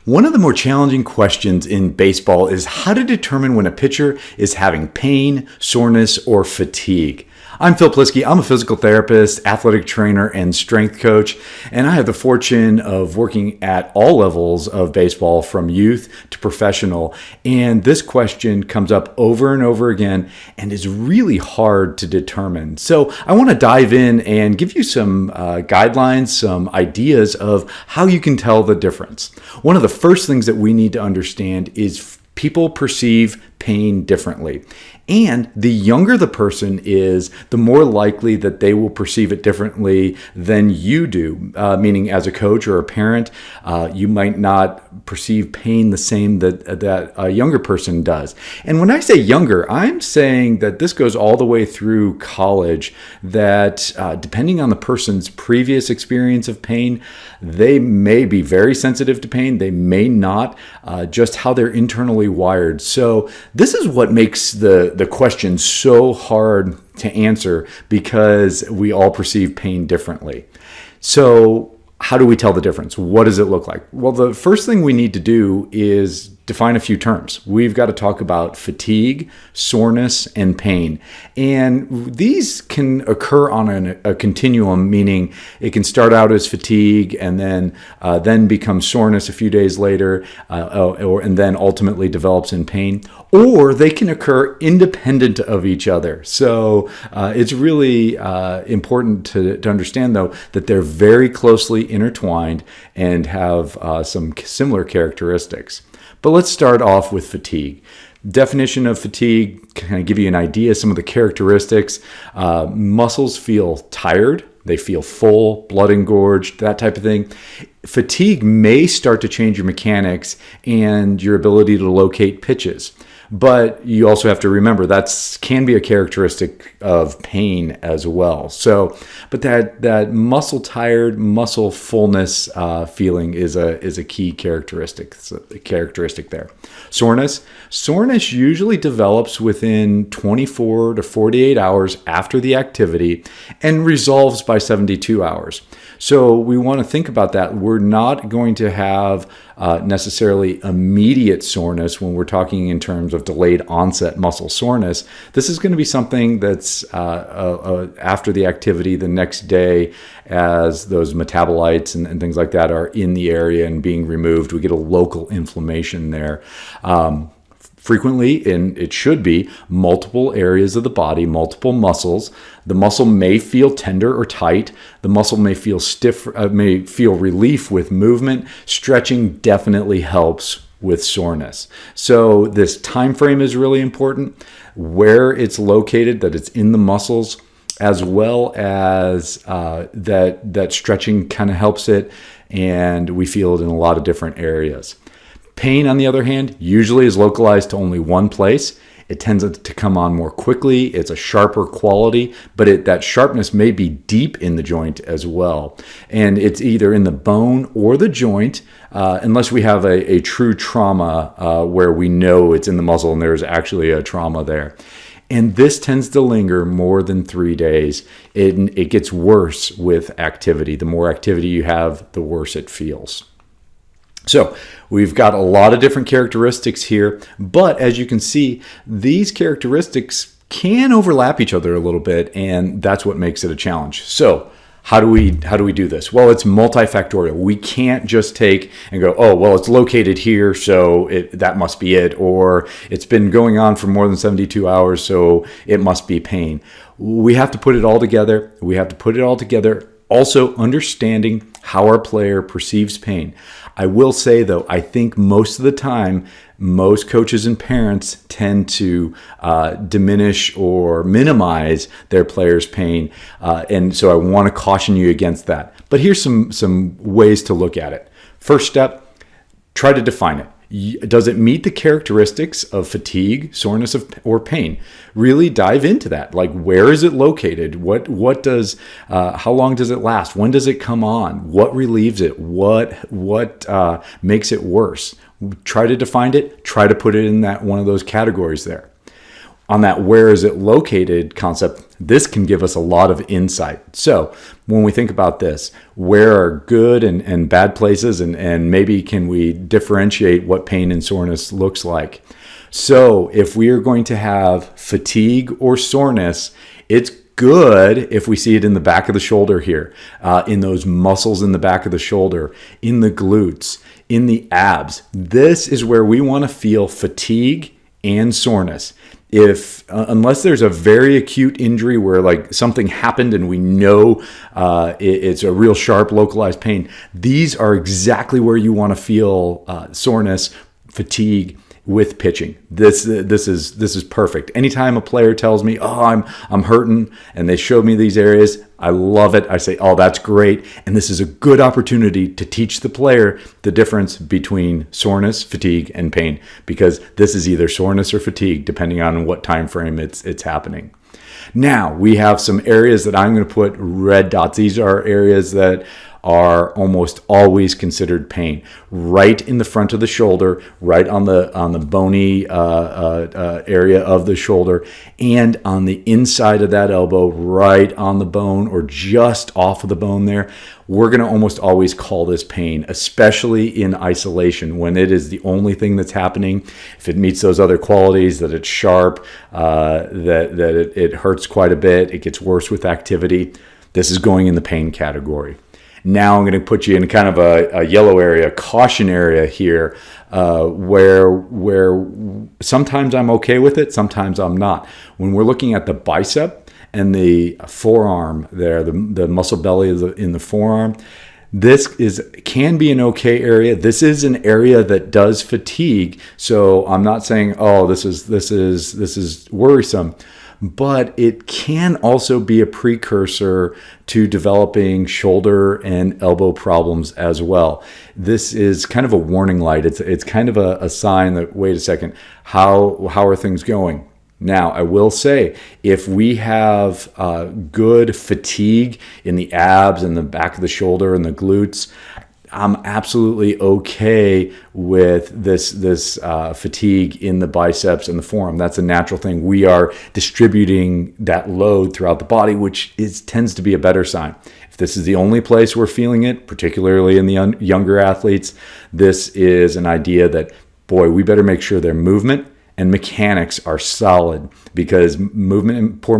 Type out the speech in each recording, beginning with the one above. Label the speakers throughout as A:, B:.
A: One of the more challenging questions in baseball is how to determine when a pitcher is having pain, soreness, or fatigue. I'm Phil Plisky. I'm a physical therapist, athletic trainer, and strength coach, and I have the fortune of working at all levels of baseball, from youth to professional. And this question comes up over and over again and is really hard to determine. So I want to dive in and give you some guidelines, some ideas of how you can tell the difference. One of the first things that we need to understand is people perceive pain differently. And the younger the person is, the more likely that they will perceive it differently than you do. Meaning, as a coach or a parent, you might not perceive pain the same that a younger person does. And when I say younger, I'm saying that this goes all the way through college, that depending on the person's previous experience of pain, they may be very sensitive to pain, they may not, just how they're internally wired. So this is what makes the question so hard to answer, because we all perceive pain differently. So how do we tell the difference? What does it look like? Well, the first thing we need to do is define a few terms. We've got to talk about fatigue, soreness, and pain. And these can occur on a continuum, meaning it can start out as fatigue and then become soreness a few days later, and then ultimately develops in pain. Or they can occur independent of each other. So it's really important to understand, though, that they're very closely intertwined and have some similar characteristics. But let's start off with fatigue. Definition of fatigue, kind of give you an idea, some of the characteristics. Muscles feel tired. They feel full, blood engorged, that type of thing. Fatigue may start to change your mechanics and your ability to locate pitches. But you also have to remember that can be a characteristic of pain as well. So, but that muscle tired, muscle fullness feeling is a key characteristic. A characteristic there. Soreness usually develops within 24 to 48 hours after the activity and resolves by 72 hours. So we want to think about that. We're not going to have necessarily immediate soreness when we're talking in terms of delayed onset muscle soreness. This is going to be something that's after the activity the next day, as those metabolites and things like that are in the area and being removed. We get a local inflammation there. Frequently, and it should be, multiple areas of the body, multiple muscles. The muscle may feel tender or tight. The muscle may feel stiff, may feel relief with movement. Stretching definitely helps with soreness. So this time frame is really important. Where it's located, that it's in the muscles, as well as that stretching kind of helps it, and we feel it in a lot of different areas. Pain, on the other hand, usually is localized to only one place. It tends to come on more quickly. It's a sharper quality, but that sharpness may be deep in the joint as well. And it's either in the bone or the joint, unless we have a true trauma where we know it's in the muscle and there's actually a trauma there. And this tends to linger more than 3 days. It gets worse with activity. The more activity you have, the worse it feels. So we've got a lot of different characteristics here, but as you can see, these characteristics can overlap each other a little bit, and that's what makes it a challenge. So how do we do this? Well, it's multifactorial. We can't just take and go, oh, well, it's located here, so that must be it, or it's been going on for more than 72 hours, so it must be pain. We have to put it all together. Also understanding how our player perceives pain. I will say, though, I think most of the time, most coaches and parents tend to diminish or minimize their players' pain. And so I want to caution you against that. But here's some ways to look at it. First step, try to define it. Does it meet the characteristics of fatigue, soreness, or pain? Really dive into that. Like, where is it located? What does? How long does it last? When does it come on? What relieves it? What makes it worse? Try to define it. Try to put it in that one of those categories there. on that where is it located concept, this can give us a lot of insight. So when we think about this, where are good and bad places, and maybe can we differentiate what pain and soreness looks like? So if we are going to have fatigue or soreness, it's good if we see it in the back of the shoulder here, in those muscles in the back of the shoulder, in the glutes, in the abs. This is where we want to feel fatigue and soreness. If unless there's a very acute injury where like something happened and we know it's a real sharp localized pain, these are exactly where you want to feel soreness, fatigue with pitching. This is perfect. Anytime a player tells me, "Oh, I'm hurting," and they show me these areas, I love it. I say, "Oh, that's great." And this is a good opportunity to teach the player the difference between soreness, fatigue, and pain, because this is either soreness or fatigue depending on what time frame it's happening. Now, we have some areas that I'm going to put red dots. These are areas that are almost always considered pain. Right in the front of the shoulder, right on the bony area of the shoulder, and on the inside of that elbow, right on the bone or just off of the bone there. We're going to almost always call this pain, especially in isolation, when it is the only thing that's happening. If it meets those other qualities, that it's sharp, that it hurts quite a bit, it gets worse with activity, this is going in the pain category. Now I'm going to put you in kind of a yellow area, caution area here, where sometimes I'm okay with it, sometimes I'm not. When we're looking at the bicep and the forearm there, the muscle belly in the forearm, this can be an okay area. This is an area that does fatigue, so I'm not saying, oh, this is worrisome. But it can also be a precursor to developing shoulder and elbow problems as well. This is kind of a warning light. It's kind of a sign that, wait a second, how are things going? Now, I will say, if we have good fatigue in the abs and the back of the shoulder and the glutes, I'm absolutely okay with this fatigue in the biceps and the forearm. That's a natural thing. We are distributing that load throughout the body, which tends to be a better sign. If this is the only place we're feeling it, particularly in the younger athletes, this is an idea that, boy, we better make sure their movement and mechanics are solid, because movement, poor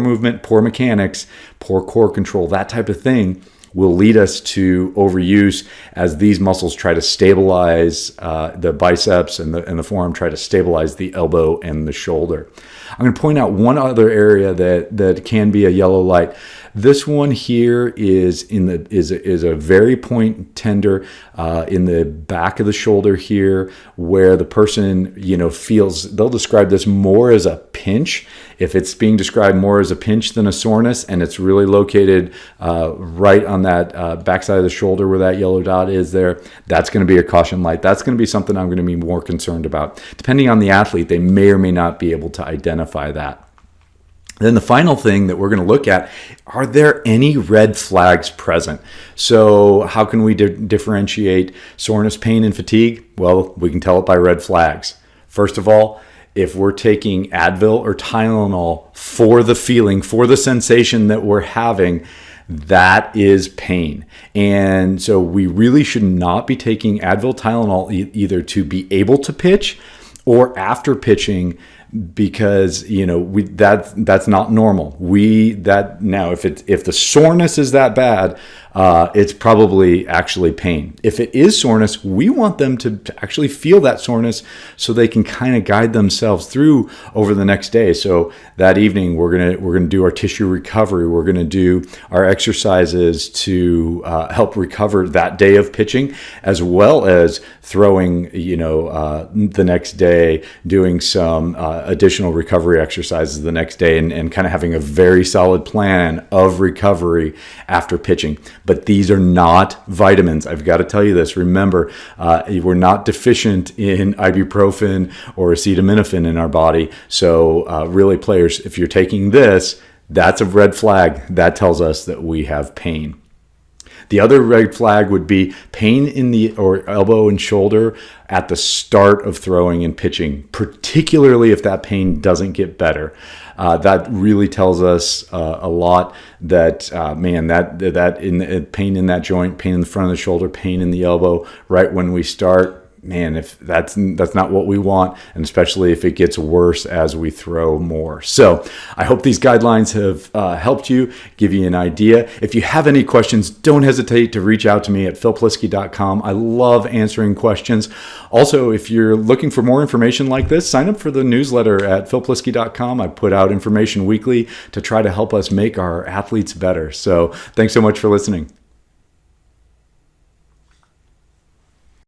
A: mechanics, poor core control, that type of thing will lead us to overuse as these muscles try to stabilize the biceps and the forearm, try to stabilize the elbow and the shoulder. I'm going to point out one other area that can be a yellow light. This one here is a very point tender in the back of the shoulder here, where the person feels, they'll describe this more as a pinch. If it's being described more as a pinch than a soreness, and it's really located right on that backside of the shoulder where that yellow dot is there, that's going to be a caution light. That's going to be something I'm going to be more concerned about. Depending on the athlete, they may or may not be able to identify that. Then the final thing that we're going to look at, are there any red flags present? So how can we differentiate soreness, pain, and fatigue? Well, we can tell it by red flags. First of all, if we're taking Advil or Tylenol for the feeling, for the sensation that we're having, that is pain. And so we really should not be taking Advil, Tylenol either to be able to pitch or after pitching, because that's not normal. Now if the soreness is that bad, it's probably actually pain. If it is soreness, we want them to actually feel that soreness so they can kind of guide themselves through over the next day. So that evening we're gonna do our tissue recovery. We're gonna do our exercises to help recover that day of pitching, as well as throwing the next day, doing some additional recovery exercises the next day, and kind of having a very solid plan of recovery after pitching. But these are not vitamins. I've got to tell you this. Remember, we're not deficient in ibuprofen or acetaminophen in our body. So really, players, if you're taking this, that's a red flag. That tells us that we have pain. The other red flag would be pain in the or elbow and shoulder at the start of throwing and pitching, particularly if that pain doesn't get better. That really tells us a lot that, pain in that joint, pain in the front of the shoulder, pain in the elbow right when we start. Man, if that's not what we want, and especially if it gets worse as we throw more. So I hope these guidelines have helped you, give you an idea. If you have any questions, don't hesitate to reach out to me at philplisky.com. I love answering questions. Also, if you're looking for more information like this, sign up for the newsletter at philplisky.com. I put out information weekly to try to help us make our athletes better. So thanks so much for listening.